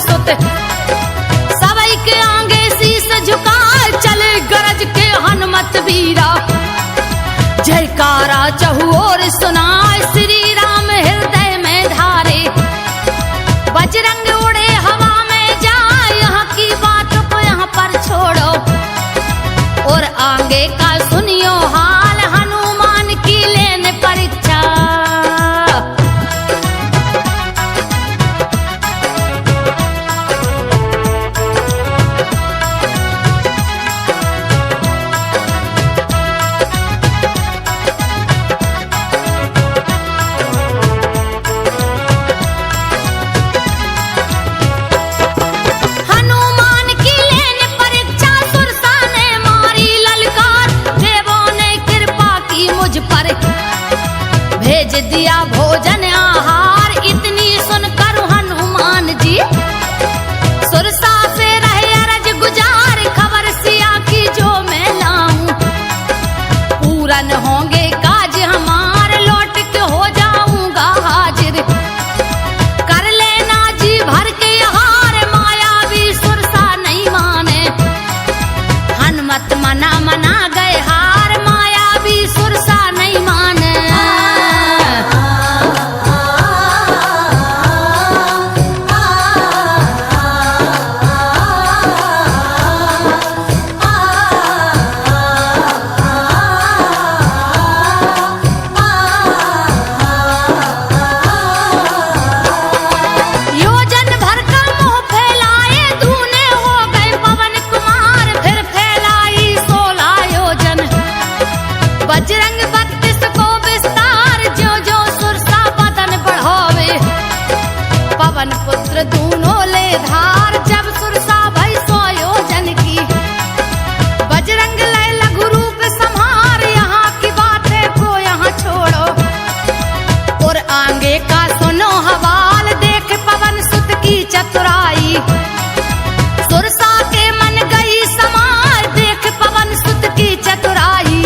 सुत सबई के आगे शीस झुकाए चले गरज के हनुमत वीरा। जयकारा चहु और सुनाए श्री राम हृदय में धारे। बजरंग उड़े हवा में जाए यहाँ की बात को यहाँ पर छोड़ो और आगे का सुनियो हाल हनुमान की लेने परीक्षा। भेज दिया भोजन आहार इतनी सुनकर हनुमान जी सुरसा से रहे अरज गुजार। खबर सिया की जो मैं लाऊं पूरन होंगे काज हमार लौट के हो जाऊंगा हाजिर। कर लेना जी भर के हार माया भी सुरसा नहीं माने। हनुमत मना मना गए हार माया भी सुरसा नहीं माने। बजरंग 32 को विस्तार जो जो सुरसा बदन बढ़ावे। पवन पुत्र दूनों ले धार जब सुरसा भई 100 योजन की। बजरंग ले लघु रूप संहार यहाँ की बातें को यहाँ छोड़ो और आगे का सुनो हवाल। देख पवन सुत की चतुराई सुरसा के मन गई समार। देख पवन सुत की चतुराई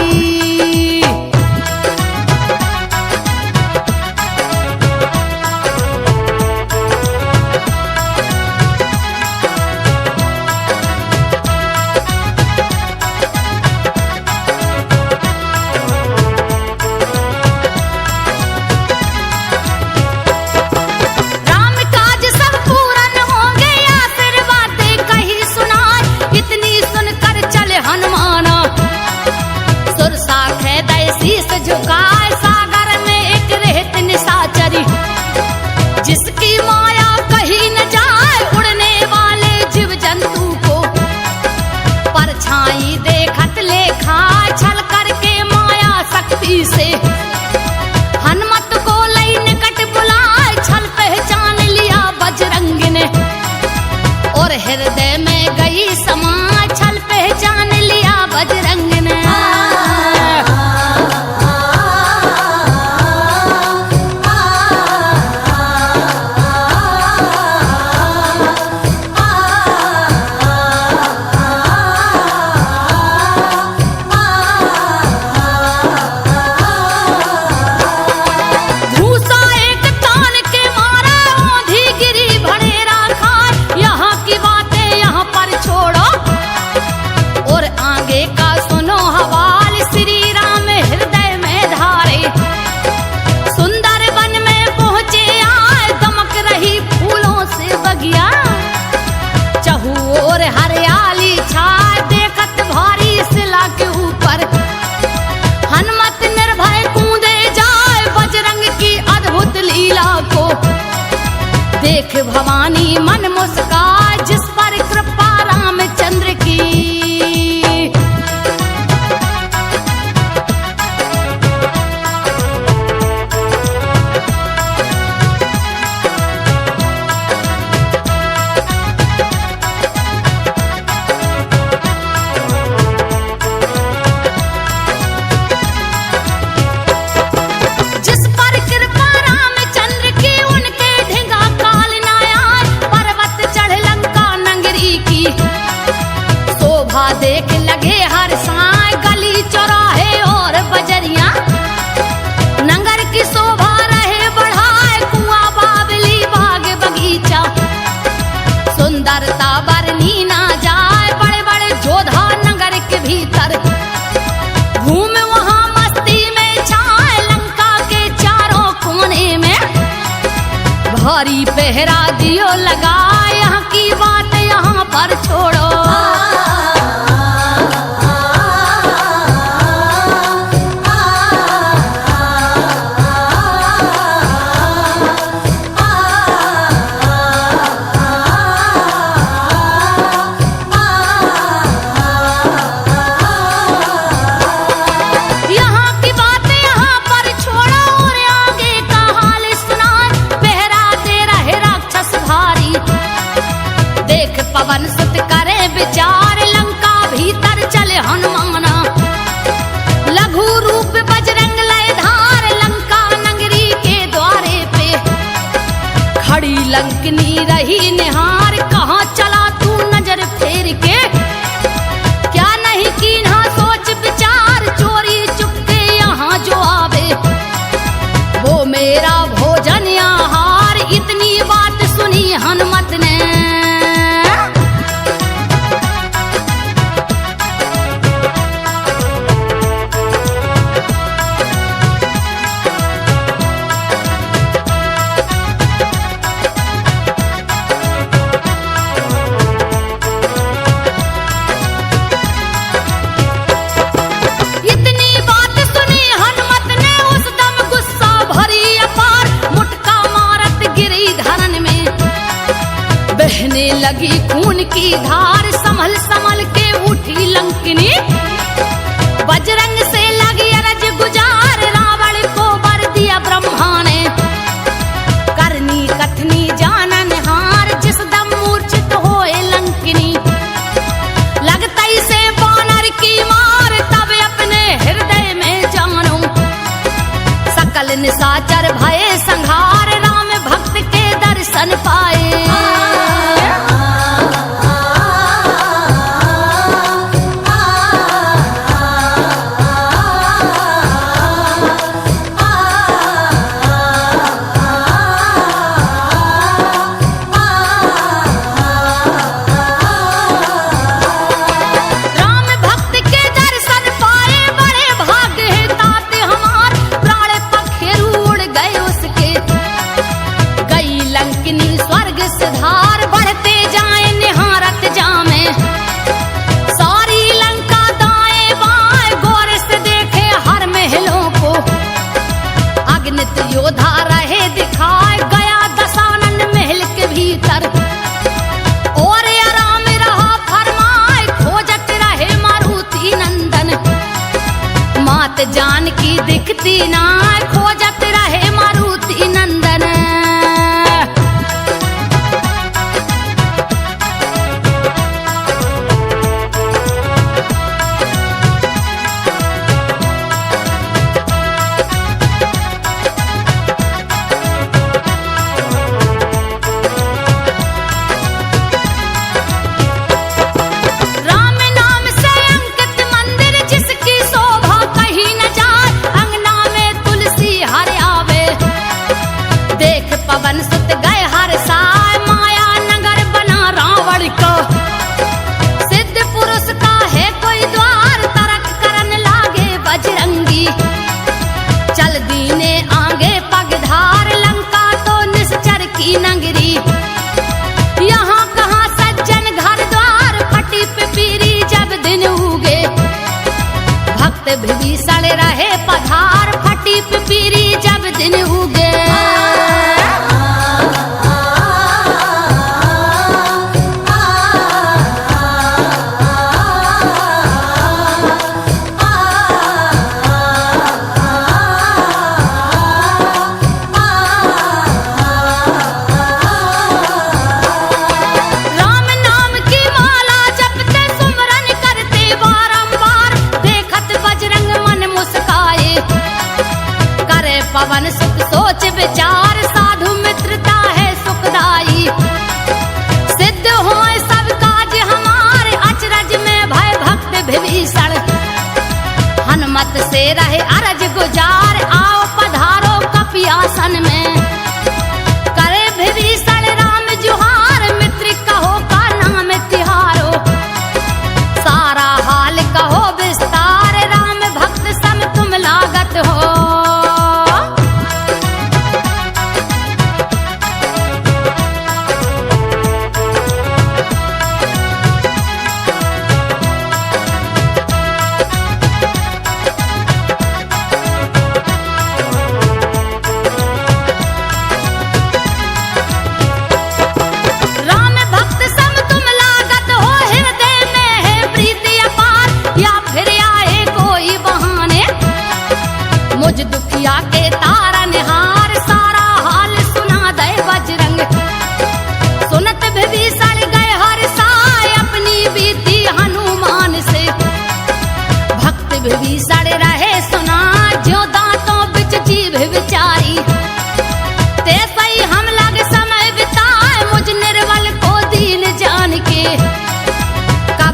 झुकाए सागर में एक रहत निशाचरी। जिसकी माया कहीं न जाए उड़ने वाले जीव जंतु को परछाई देखत ले खाए छल करके माया शक्ति से। हनुमत को लई निकट बुलाए छल पहचान लिया बजरंग ने और हृदय में गई समाए छल पहचान लिया बजरंग ने। हरियाली छाए देखत भारी शिला के ऊपर। हनुमत निर्भय कूदे जाए बजरंग की अद्भुत लीला को। देख भवानी मन मुस्काए जिस पर कृपा रामचंद्र की। चढ़ सुंदरता बरनी ना जाए, बड़े बड़े जोधा नगर के भीतर घूम वहां मस्ती में छाए, लंका के चारों कोने में भारी पहरा दियो लगा, यहाँ की बात यहाँ पर छोड़ो। पवन सुत करे विचार, लंका भीतर चले हनुमान, लघु रूप बजरंग लय धार, लंका नगरी के द्वारे पे खड़ी लंकनी रही निहार, कहाँ चला तू नजर फेर के, क्या नहीं कीन्हा सोच विचार, चोरी चुपके यहाँ जो आवे वो मेरा भोजन आहार। इतनी बात सुनी हनुमत ने, बहने लगी खून की धार, संभल संभल के उठी लंकिनी, बजरंग से लगी अरज गुजार, रावण को वर दिया ब्रह्मा ने, करनी कथनी जानन हार, जिस दम मूर्छित होए लंकिनी, लगता से वानर की मार, तब अपने हृदय में जानो सकल निशाचर भये संहार, राम भक्त के दर्शन पाए। योधा रहे दिखाए, गया दशानन महल के भीतर, और आराम रहा फरमाए, खोजत रहे मारुति नंदन, मात जान की दिखती ना, खोजत रहे मारुति नंदन। पवन सुत गए हर साय, माया नगर बना रावण को, सिद्ध पुरुष का है कोई द्वार, तरक करन लागे बजरंगी, चल दीने आगे पगधार, लंका तो निश्चर की नगरी, यहाँ कहाँ सज्जन घर द्वार, फटी पिपीरी जब दिन उगे, भक्त विभीषण रहे पधार, फटी पिपीरी जब दिन उगे। पवन सुख सोच विचार, साधु मित्रता है सुखदाई, सिद्ध होए सब काज हमारे, अचरज में भय भक्त विभीषण, हनुमत से रहे अरज गुजार, आओ पधारो कपियासन में, करे विभीषण राम जुहार, मित्र कहो का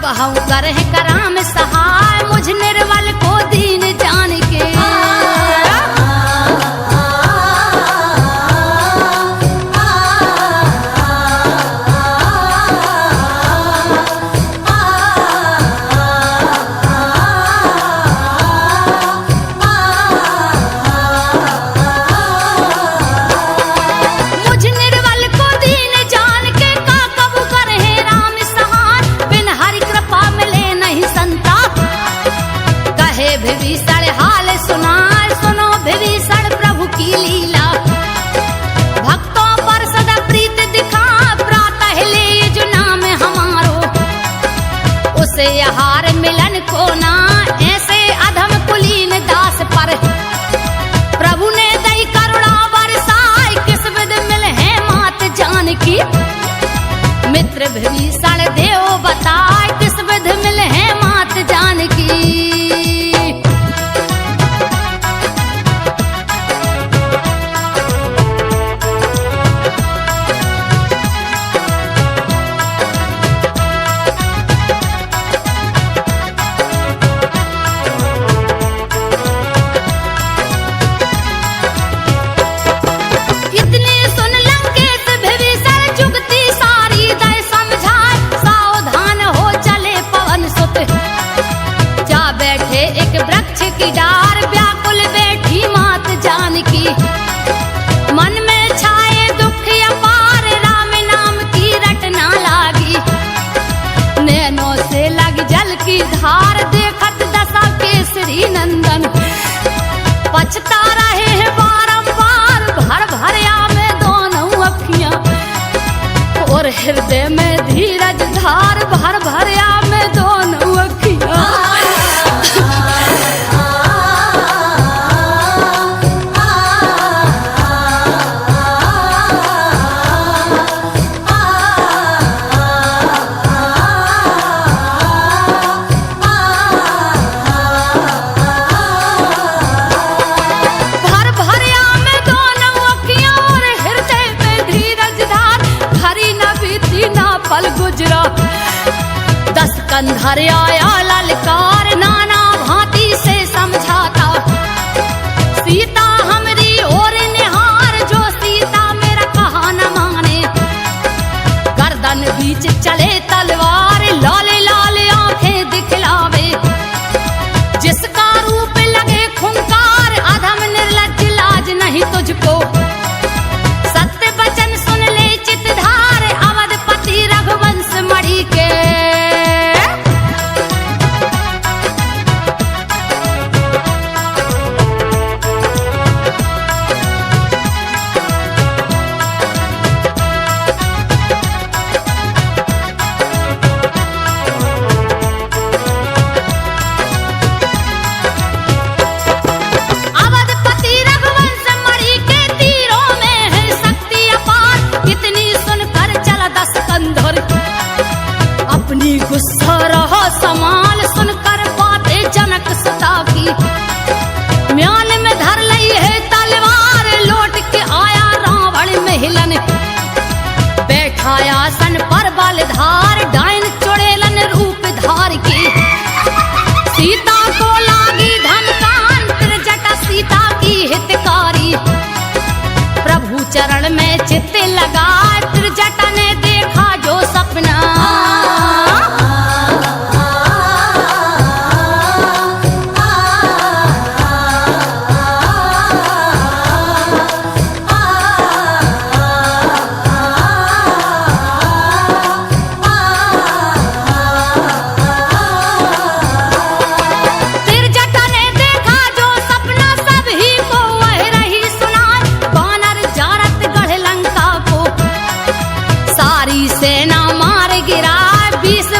कहूँ करे कराम सहाय मुझ निर्बल को दीन जान के। विभीषण हाल सुनाए सुनो विभीषण प्रभु की लीला, भक्तों पर सदा प्रीत दिखा प्रातः ले जो नाम हमारो, उसे आहार मिलन को ना ऐसे अधम कुलीन दास पर, प्रभु ने दई करुणा बरसाई किस विध मिल है मात जान की, मित्र विभीषण देव बताए किस विध मिल है मात जान की। की डार व्याकुल बैठी मात जान की, मन में छाए दुख अपार राम नाम की रटना लागी, नैनों से लग जल की धार देखत दशा केसरी नंदन, पछता रहे हैं बारंबार भर भरिया में दोनों अखियां, और हृदय में धीरज धार भर भरिया में दोनों अखियां। पल गुजरा 10 कंधर आया ललकार नाना भांति से समझाता, सीता हमरी और निहार जो सीता मेरा कहा न माने, गर्दन बीच चले तलवार लाले लाले आंखें दिखलावे, जिसका रूप लगे खुंकार अधम निर्लज्ज लाज नहीं तुझको, सत्य वचन सुन ले चितधार अवधपति रघुवंश मणि के। अपनी गुस्सा रहा समाल सुनकर बातें जनक सुता की, म्यान में धर लई है तलवार लौट के आया रावण महलन, बैठाया सन पर बलधार डायन चुड़ैलन रूप धार की, सीता को लागी धमकान त्रिजटा सीता की हितकारी, प्रभु चरण में चित्त लगा त्रिजटा ने देखा जो सपना,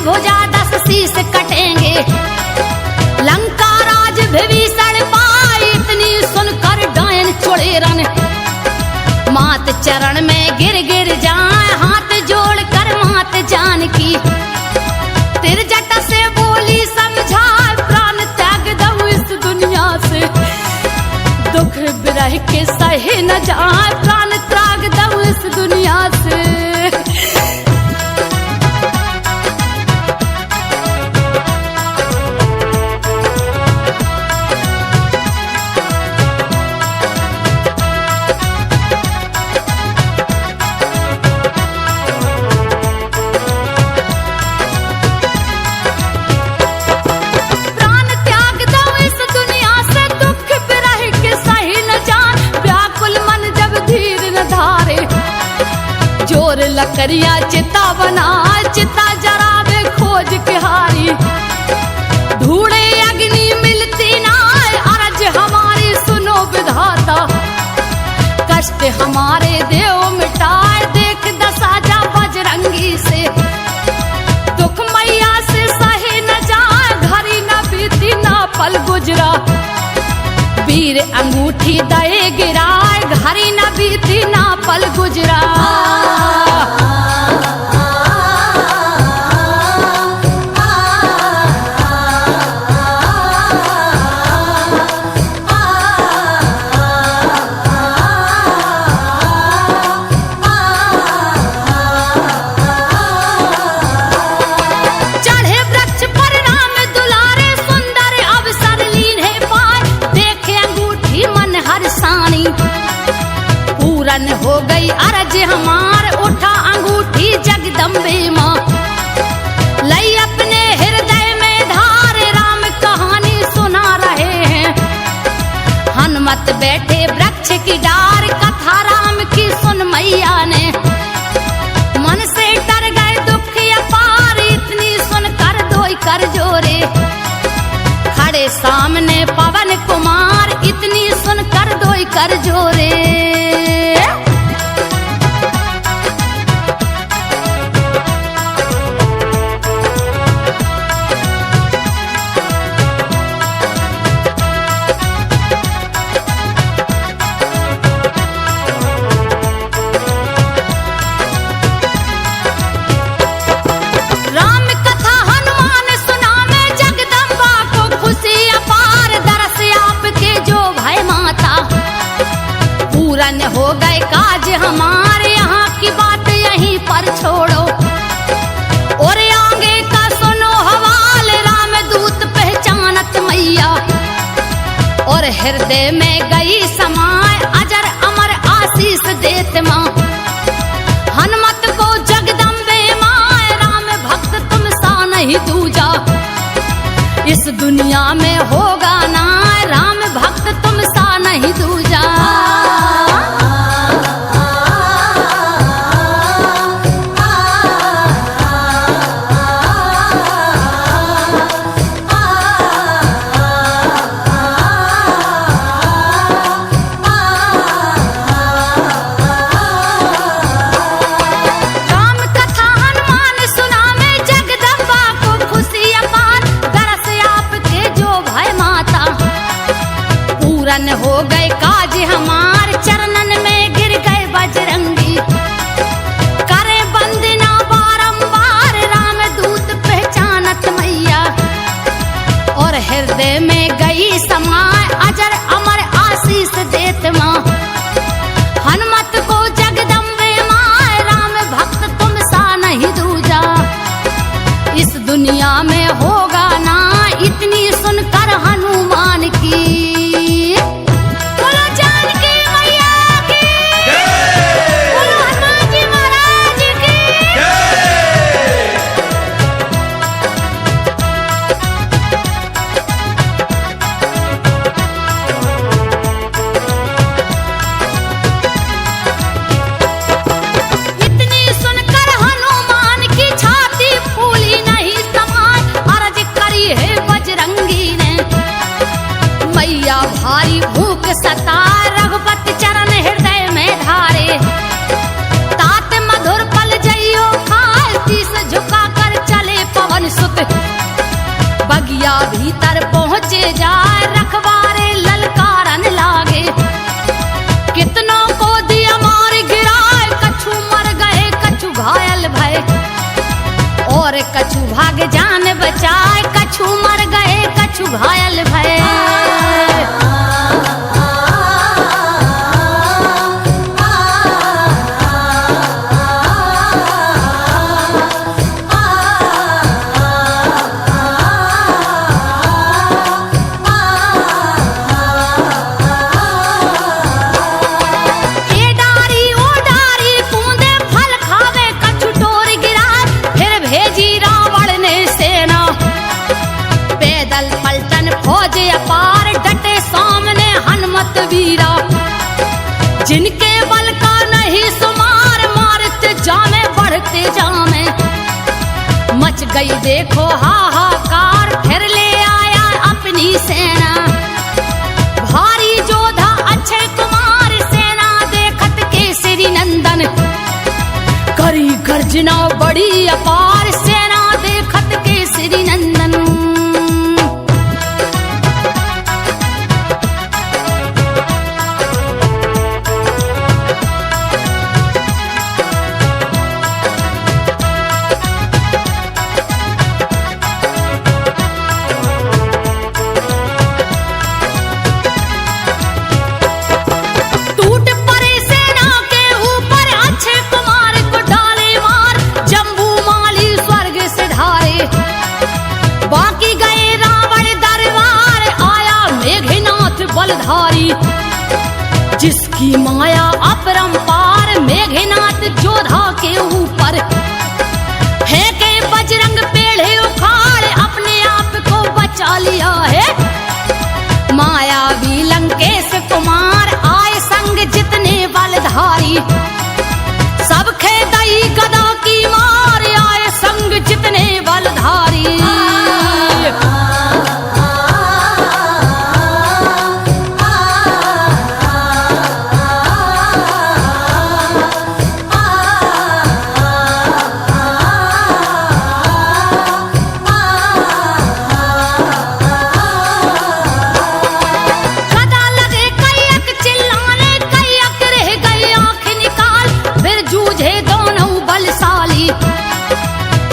भुजा 10 शीश कटेंगे, लंका राज विभीषण पाए इतनी सुनकर डायन चुड़ैलन, मात चरण में गिर गिर जाए हाथ जोड़ कर मात जान की, त्रिजटा से बोली समझा प्राण त्याग दो इस दुनिया से, दुख विरह के सहे न जाए प्राण त्याग दो इस दुनिया से। बकरिया चिता बनाए, चिता जरावे खोज के हारी। ढूंढे अग्नि मिलती ना, अरज हमारी सुनो विधाता। कष्ट हमारे देव मिटाए, देख दशा जा बजरंगी से। दुख मैया से सहे न जाए, घड़ी न बीती ना पल गुजरा। वीर अंगूठी दए गिराए, घड़ी न बीती ना पल गुजरा। पूरन हो गई अरज हमार, उठा अंगूठी जगदम्बे माँ। लई अपने हृदय में धार, राम कहानी सुना रहे हैं। हनुमत बैठे वृक्ष की डार, कथा राम की सुन मैया ने। मन से डर गए दुख अपार, इतनी सुन कर दोई कर जोरे। खड़े सामने पवन कुमार, इतनी सुन कर दोई कर जोरे। पूरन हो गए काज हमारे, यहाँ की बात यहीं पर छोड़ो। और आगे का सुनो हवाल, राम दूत पहचानत मैया। और हृदय में गई समाए, अजर अमर आशीष देत माँ। हनुमत को जगदम्बे माँ, राम भक्त तुम सा नहीं दूजा। इस दुनिया में होगा ना, राम भक्त तुम सा नहीं दूजा। पूरन हो गए काज हमार, चरणन में गिर गए बजरंगी। करे बंदना बारंबार, राम दूत पहचानत मैया। और हृदय में गई समाए, अजर अमर आशीष देत माँ। हनुमत को जगदम्बे माँ, राम भक्त तुम सा नहीं दूजा। इस दुनिया में होगा ना, इतनी सुनकर हनुमान की। भारी भूख सताए, रघुपति चरण हृदय में धारे। तात मधुर पल जइयो खाए, शीस झुका कर चले पवन सुत। बगिया भीतर पहुँचे जाए, रखवारे ललकारन लागे। कितनों को दिया मार गिराए, कछु मर गए कछु घायल भय। और कछु भाग जान बचाए, कछु मर गए कछु घायल भय। फौज अपार डटे सामने हनुमान। गई देखो हाहाकार, फिर ले आया अपनी सेना। भारी जोधा अक्षय कुमार, सेना देखत केसरी नंदन। करी गर्जना बड़ी अपार, सेना देखत केसरी नंदन। जिसकी माया अपरंपार, मेघनाथ जोधा के ऊपर है के बजरंग पेड़े उखाड़, अपने आप को बचा लिया है। मायावी लंकेश कुमार आए संग जितने बलधारी, सब खेदई गदा की मार, आए संग जितने बलधारी।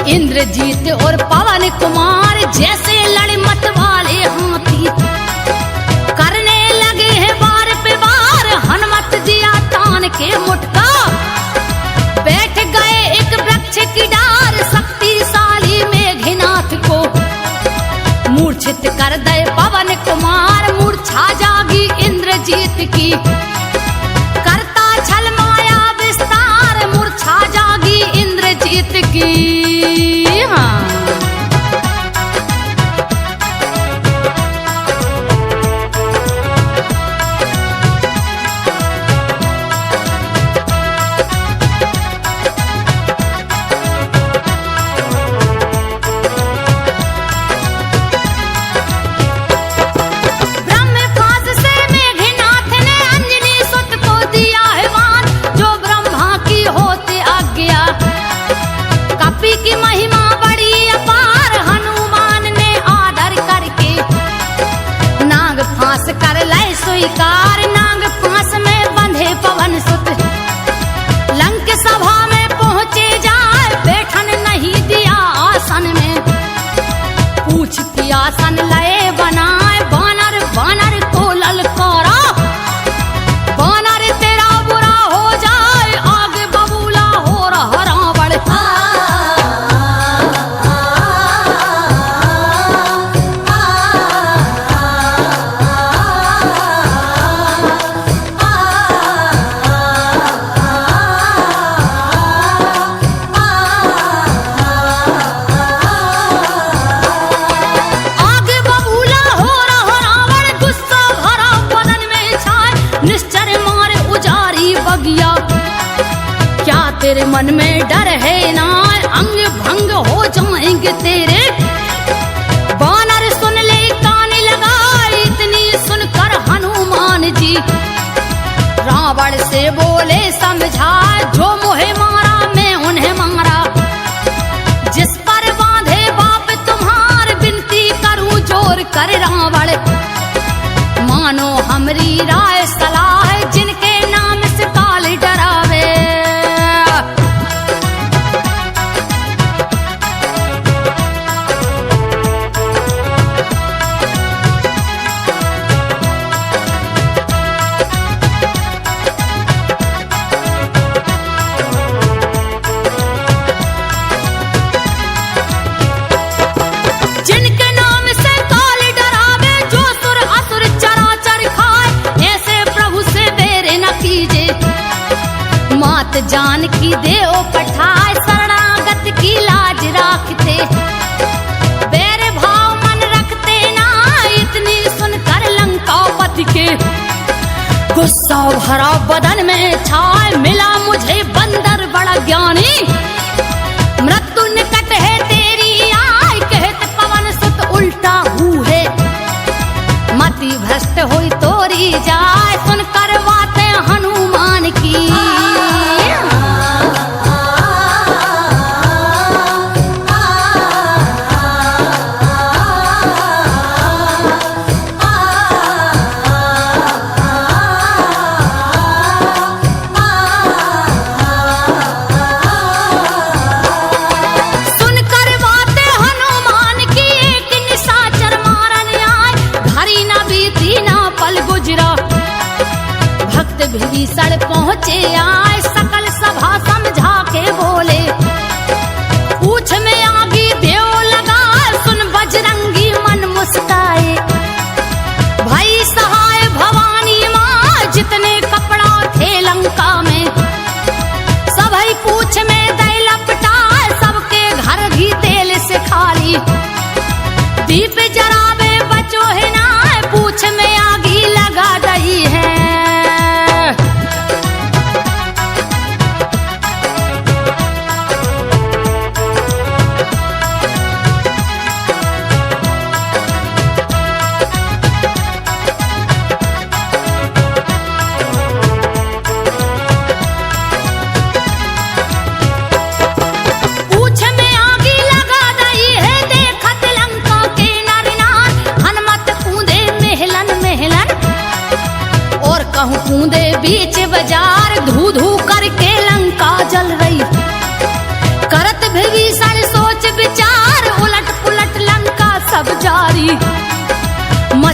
इंद्रजीत और पवन कुमार जैसे लड़ मत वाले हाथी, करने लगे हैं बार पे बार, हनुमत दिया तान के मुटका। बैठ गए एक वृक्ष की डार, शक्तिशाली मेघनाथ को मूर्छित कर दे पवन कुमार। मूर्छा जागी इंद्रजीत की, करता छल माया विस्तार, मूर्छा जागी इंद्रजीत की। कर लय स्वीकार, नाग फांस में बंधे पवन सुत, लंक सभा में पहुंचे जाए, बैठन नहीं दिया आसन में। पूछती आसन लय बनाए, बानर बानर को ललकारा, बानर तेरा बुरा हो जाए, आगे बबूला हो रहा रावण। तेरे मन में डर है ना, अंग भंग हो जाएंगे तेरे। बानर सुन ले कान लगाए, इतनी सुनकर हनुमान जी रावण से बोले समझा, जो मुझे मारा मैं उन्हें मारा, जिस पर बांधे बाप तुम्हार, विनती करूं जोर कर रावण। मानो हमरी राय सलाह, जिनके नाम से काल डरावे। जानकी देव पठाए, शरणागत की लाज राखते, बैर भाव मन रखते ना, इतनी सुनकर लंकापति के गुस्सा भरा बदन में छाए। मिला मुझे बंदर बड़ा ज्ञानी, मृत्यु निकट है तेरी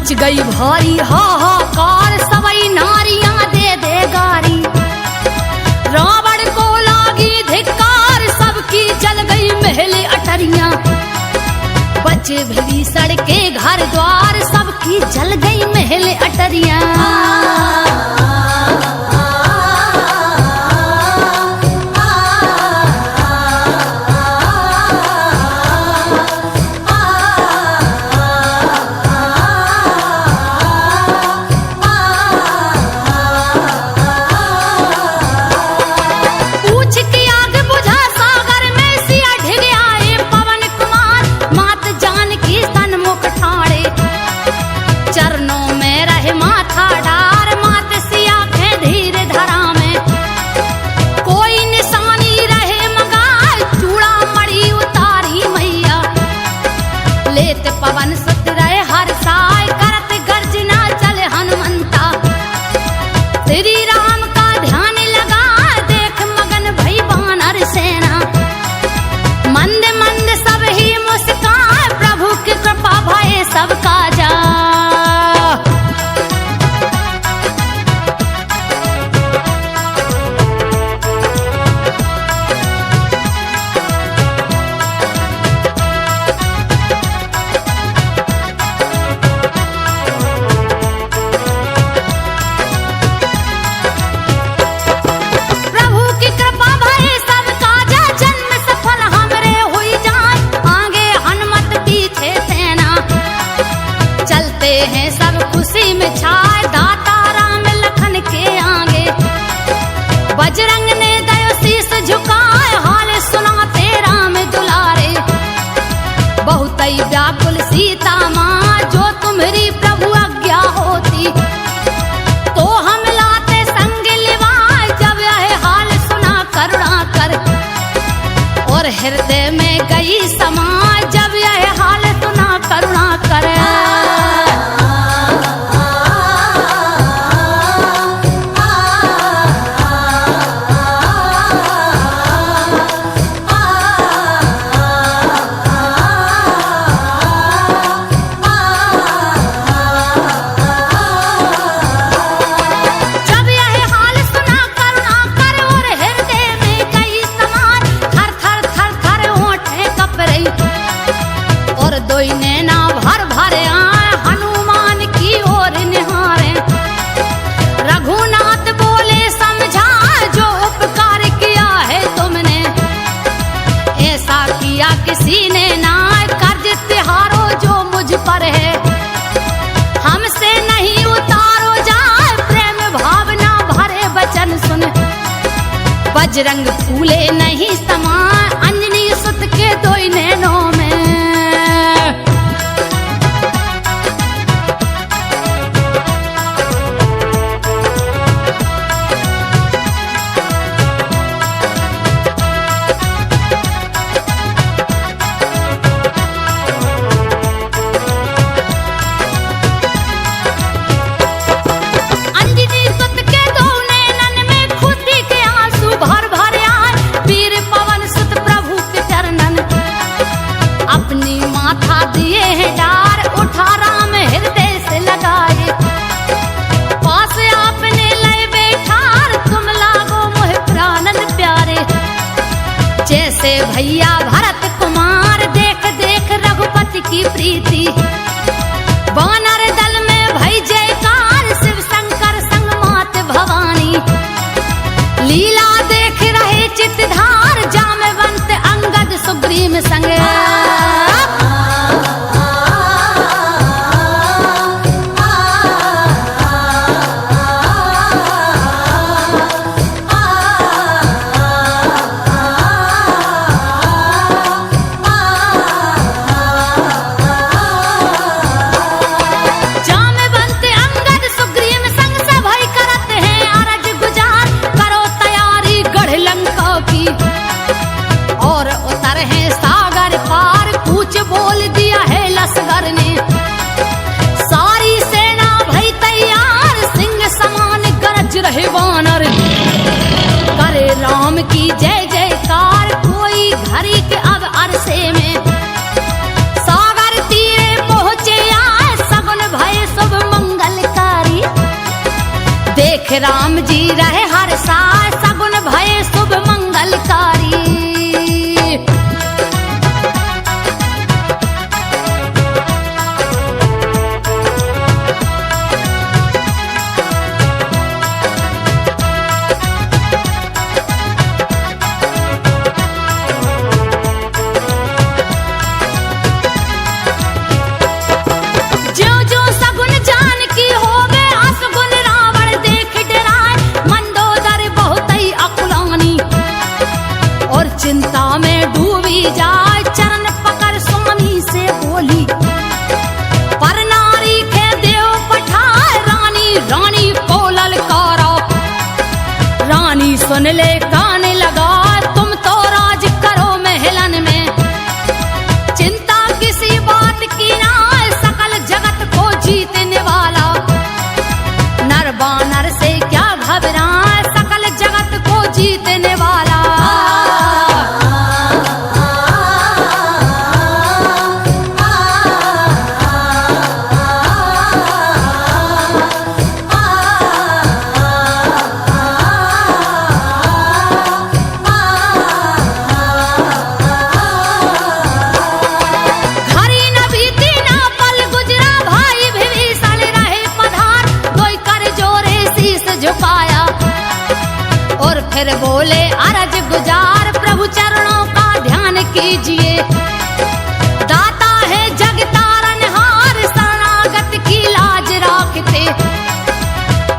मच गई भारी हाहाकार, सबई नारियां दे दे गारी। रावण को लागी धिक्कार, सबकी जल गई महल अटरियां। बचे भी सड़के घर द्वार, सबकी जल गई महल अटरियां। चरणों में रहे माथा डार, मात सिया के धीर धरा में। कोई निशानी रहे मगार, चूड़ा मड़ी उतारी मैया। लेत पवन सुत रहे हर साय, करत गर्जना चले हनुमंता। श्री राम का ध्यान लगा, देख मगन भई वानर सेना। मंद मंद सब ही मुस्कान, प्रभु की कृपा भये सबका जा। हैं सब खुशी में छाए, दाता राम लखन के आगे। बजरंग ने दयो शीस झुकाए, हाल सुनाते राम दुलारे। बहुत ही व्याकुल सीता माँ, जो तुम्हारी प्रभु आज्ञा होती। तो हम लाते संग लिवाए, जब यह हाल सुना करुणा कर। और हृदय में गई समाए, जब यह हाल सुना करुणा कर। किसी ने ना कर्ज तिहारो जो मुझ पर है। हमसे नहीं उतारो जाए, प्रेम भावना भरे वचन सुन। बजरंग फूले नहीं समा, अंजनी सुत के दो नैनों में। भैया भरत कुमार, देख देख रघुपति की प्रीति। वानर दल में भई जयकार, शिव शंकर संग मात भवानी। लीला देख रहे चितधार, जामवंत अंगद सुग्रीव संग। और उतर है सागर पार। देख राम जी रहे हर साल सगुन भये शुभ मंगलकारी। चिंता में डूबी जाए चरण पकड़ स्वामी से बोली, पर नारी के देव पठाए रानी, रानी को ललकारा। रानी सुन ले कान लगा तुम तो राज करो महलन में, चिंता किसी बात की ना सकल जगत को जीतने वाला। नर बानर से क्या घबराए सकल जगत को जीतने वाला। फिर बोले अरज गुजार प्रभु चरणों का ध्यान कीजिए, दाता है जग तारनहार शरणागत की लाज राखते,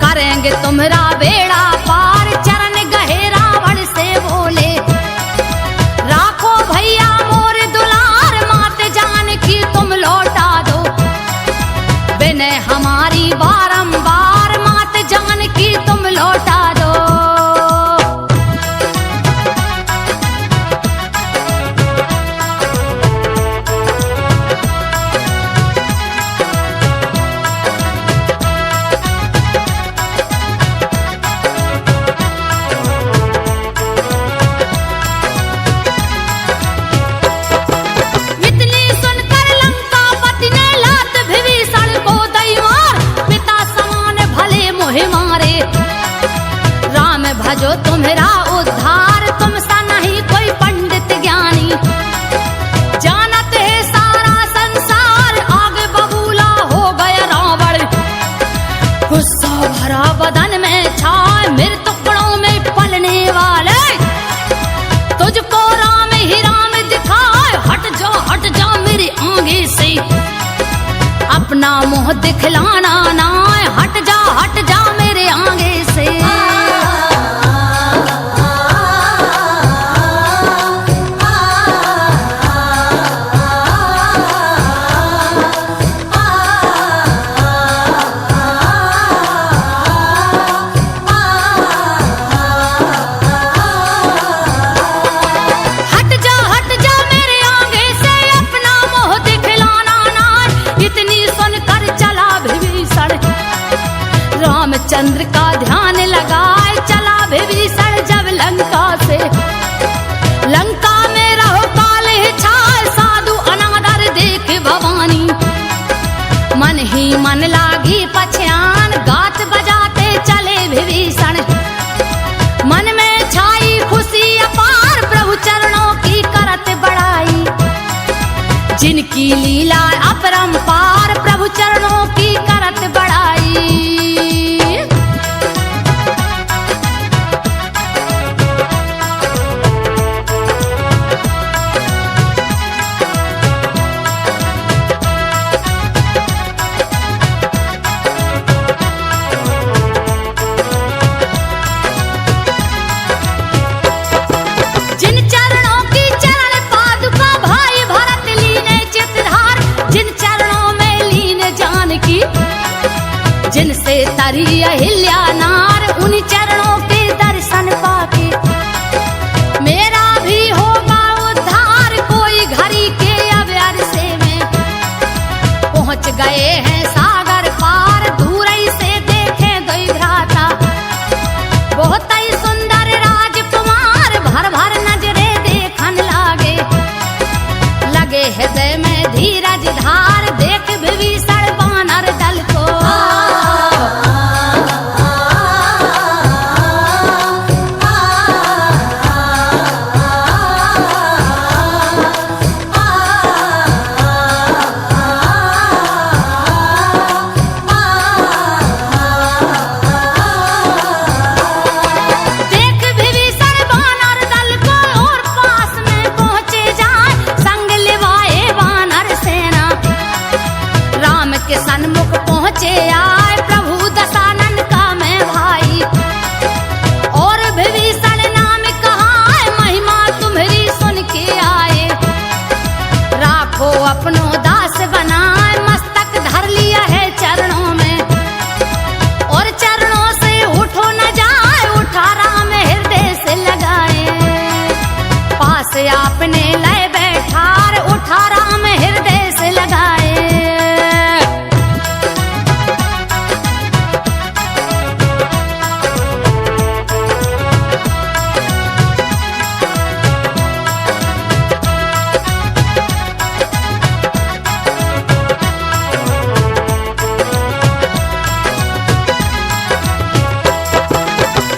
करेंगे तुम्हारा बेड़ा पार। चरण गहे रावण से बोले, राखो भैया मोर दुलार, मात जान की तुम लौटा दो, विनय हमारी बारंबार, मात जान की तुम लौटा दो। भजो तुम्हारा उद्धार, तुमसा नहीं कोई पंडित ज्ञानी, जानत है सारा संसार, आगे बबूला हो गया रावण। गुस्सा भरा बदन में छाए मेरे टुकड़ों में पलने वाले, तुझको राम ही राम दिखाए, हट जा मेरे आगे से, अपना मुंह दिखलाना ना, हट जा मेरे आगे से। रामचंद्र का ध्यान लगाए चला विभीषण जब लंका से, लंका में रहो काले छाए साधु अनादर देख भवानी, मन ही मन लागी पछयान, गात बजाते चले विभीषण, मन में छाई खुशी अपार, प्रभु चरणों की करत बड़ाई, जिनकी लीला अपरंपार, प्रभु चरणों की करत बड़ाई। जिनसे तरी अहिल्या नार, उन चरणों के दर्शन पाके, मेरा भी होगा उद्धार, कोई घड़ी के अब अरसे में, पहुंच गए हैं सागर पार, दूर ही से देखे दो भ्राता, बहुत ही सुंदर राजकुमार, भर भर नजरे देखन लागे, लगे हृदय में धीरज धार, देख विभीषण बानर दल को। पहुँचे आए प्रभु दशानन का मैं भाई। और विभीषण नाम कहाए महिमा तुम्हारी सुन के आए। राखो अपनो दास बनाए मस्तक धर लिया है चरणों में। और चरणों से उठो न जाए उठा राम हृदय से लगाए। पास आपने लय बैठार उठा राम हृदय से लगाए।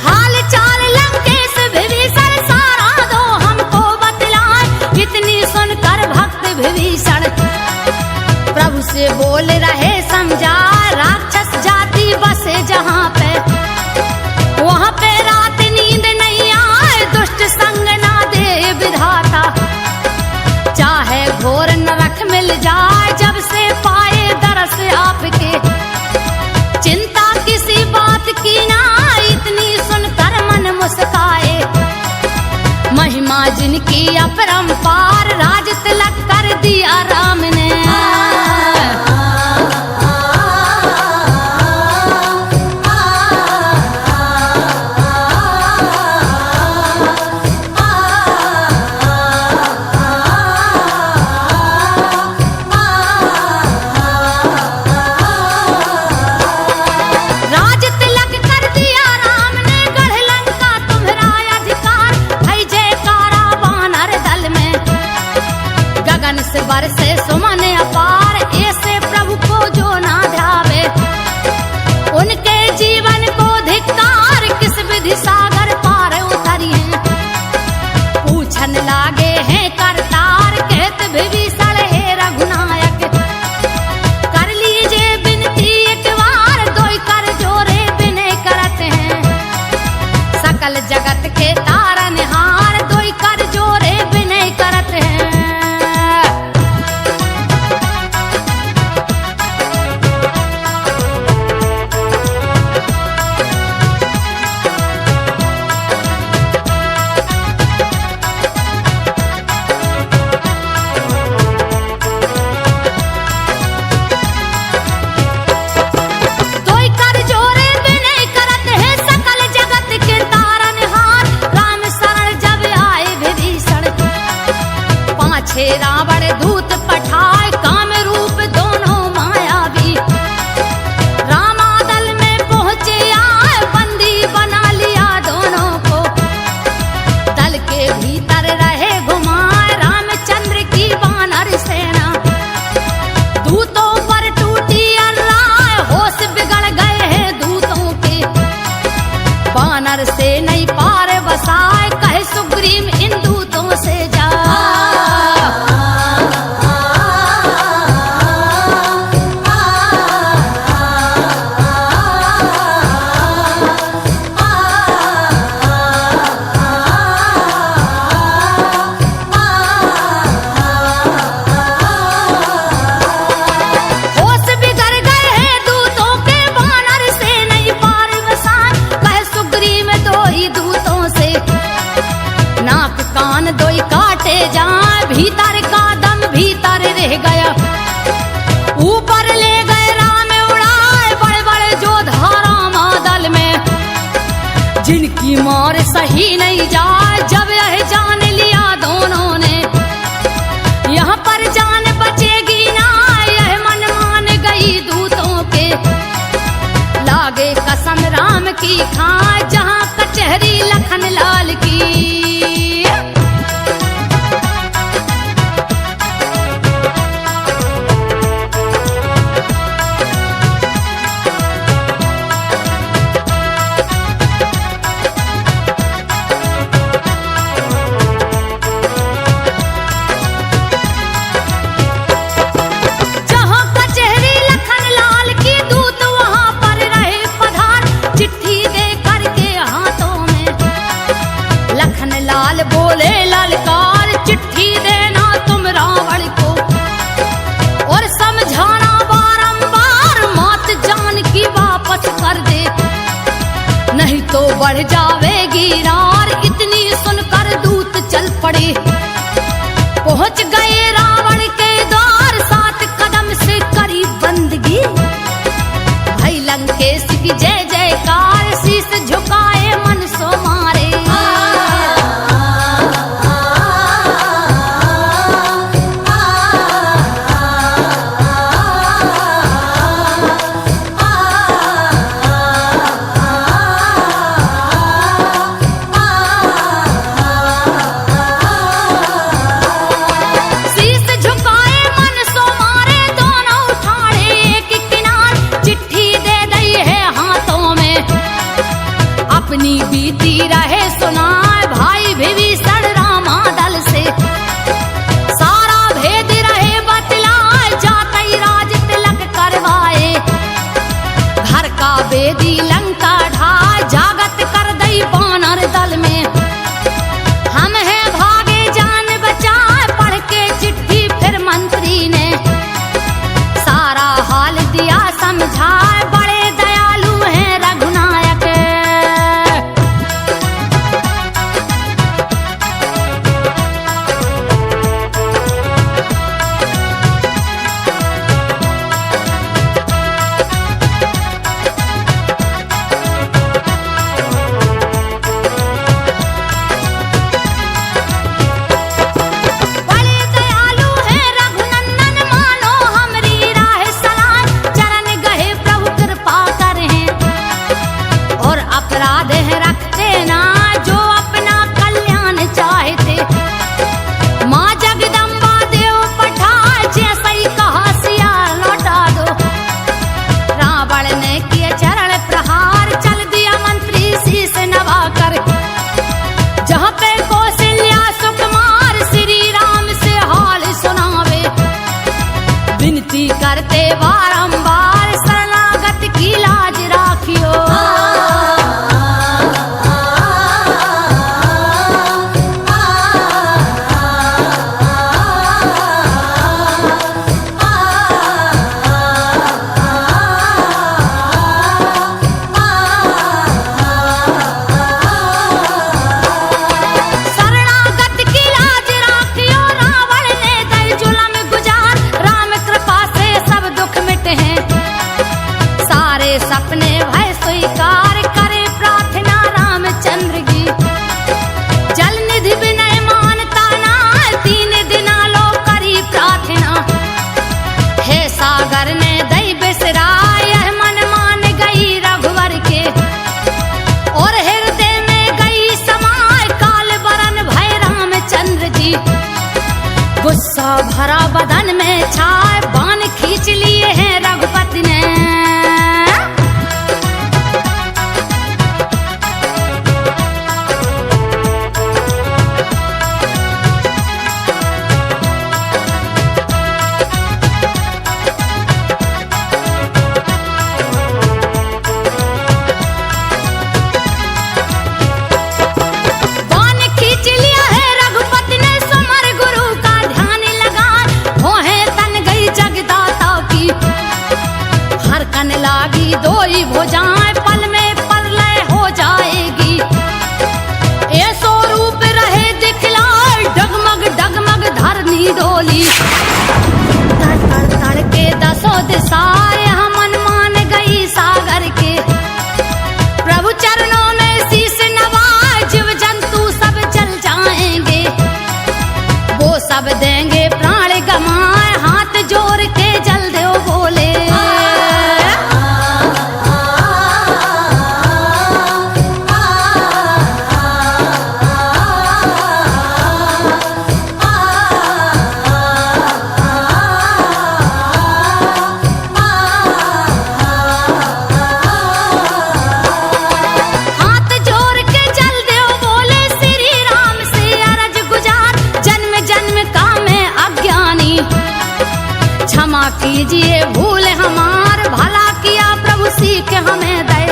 हाल चाल लंकेश विभीषण सारा दो हमको बतलाए। इतनी सुनकर भक्त विभीषण प्रभु से बोल रहे समझा। राक्षस जाति बसे जहाँ पे वहाँ पे रात नींद नहीं आए। दुष्ट संग ना दे विधाता चाहे घोर नरक मिल जाए। जब से पाए दरस आपके चिंता किसी बात की ना। इतनी सुनकर मन मुस्काए। महिमा जिनकी अपरंपार राज तिलक कर दिया राम ने। राज तिलक कर दिया राम ने गढ़ लंका तुम्हारा अधिकार। भई जयकारा वानर दल में गगन से बरसे सुमन अपार। ऐसे प्रभु को जो ना ध्यावे उनके जीवन को धिक्कार। किस विधि सागर पार उतरिए पूछन लागे हैं करतार। कहत विभीषण हे रघुनायक कर लीजिए विनती एक बार। दोई कर जोरे विनय करते हैं सकल जगत के तारनहार। दोई कर जोरे विनय करते हैं। दोई कर जोरे विनय करत है सकल जगत के तारनहार। राम शरण जब आए विभीषण पाछे रावण दूत पठाए। काम रूप दोनों मायावी रामादल में पहुँचे आए। बंदी बना लिया दोनों को दल के भीतर रहे घुमाए। रामचंद्र की वानर सेना दूतों पर टूटी अर्राए। होश बिगड़ गए हैं दूतों के वानर से नहीं पार बसाए। कहे सुग्रीव इन दूतों से जा। होश बिगड़ गए हैं दूतों के वानर से नहीं पार बसाए। कहे सुग्रीव दो ही दूतों से नाक कान दोई काटे जाए। भीतर का दम भीतर रह गया ऊपर ले गए राम उड़ाए। बड़े बड़े जोधा रामादल में जिनकी मार सही नहीं जाए। जब यह जान लिया दोनों ने यहाँ पर जान बचेगी ना। यह मन मान गई दूतों के लागे कसम राम की खाए। जहाँ कचहरी लखन लाल की। जहाँ कचहरी लखन लाल की दूत वहाँ पर रहे पधार। चिट्ठी दे करके गए रावण के द्वार 7 कदम से करी बंदगी भाई लंकेश की जय जयकार शीस झुकाए मन सो मारे अपनी बीती रहे सुनाए भाई विभीषण रामा दल से सारा भेद रहे बतलाए जाते राज तिलक करवाए घर का बेदी लंका ढाए जागत कर दई वानर दल में हम है भागे जान बचाए पढ़ के चिट्ठी फिर मंत्री ने सारा हाल दिया समझाए बड़े दयालु हैं रघुनायक करते बारंबार शरणागत की लाज राखियो शरणागत की लाज राखियो रावण ने दई जुलम गुजार राम कृपा से सब दुख मिटे हैं सारे सपने भय स्वीकार करे प्रार्थना रामचंद्र की जल निधि विनय मानता ना 3 दिना लो करी प्रार्थना हे सागर ने दई बिसराय मन मान गई रघुवर के और हृदय में गई समाय काल बरन भय रामचंद्र जी गुस्सा भरा बदन में छाए बाण खींच लिए हैं रघुपति ने बाण खींच लिया है रघुपति ने समर गुरु का ध्यान लगा हो है तन गई जगदाता की हरकन लागी दोई भुजाएं पल में प्रलय हो जाएगी ये स्वरूप रहे दिखलाए डगमग डगमग धरनी डोली तड़ तड़ तड़ के 10 दिशाएं मन मान गई सागर के प्रभु चरणों में शीश नवाए जीव जंतु सब जल जाएंगे वो सब देंगे प्राण गमाए हाथ जोड़ के जल दो बोले हाथ जोड़ के जल दो बोले श्री राम से अरज गुजार जन्म जन्म का मैं अज्ञानी क्षमा कीजिए भूल हमार भला किया प्रभु सीख हमें दे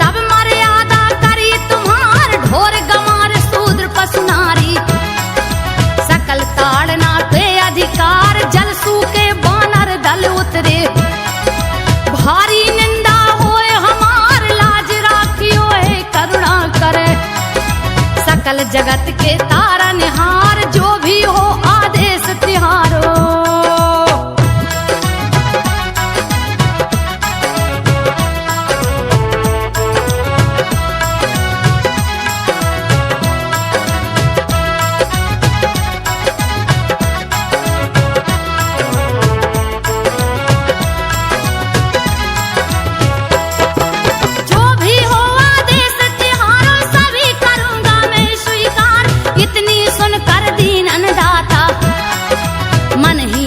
तब मर्यादा करी तुम्हार ढोर गमार शूद्र पशु नारी सकल ताड़ना के अधिकार जल सूखे बानर दल उतरे भारी निंदा होए हमार लाज राखियो है करुणा करे सकल जगत के तारनहार जो भी हो मन ही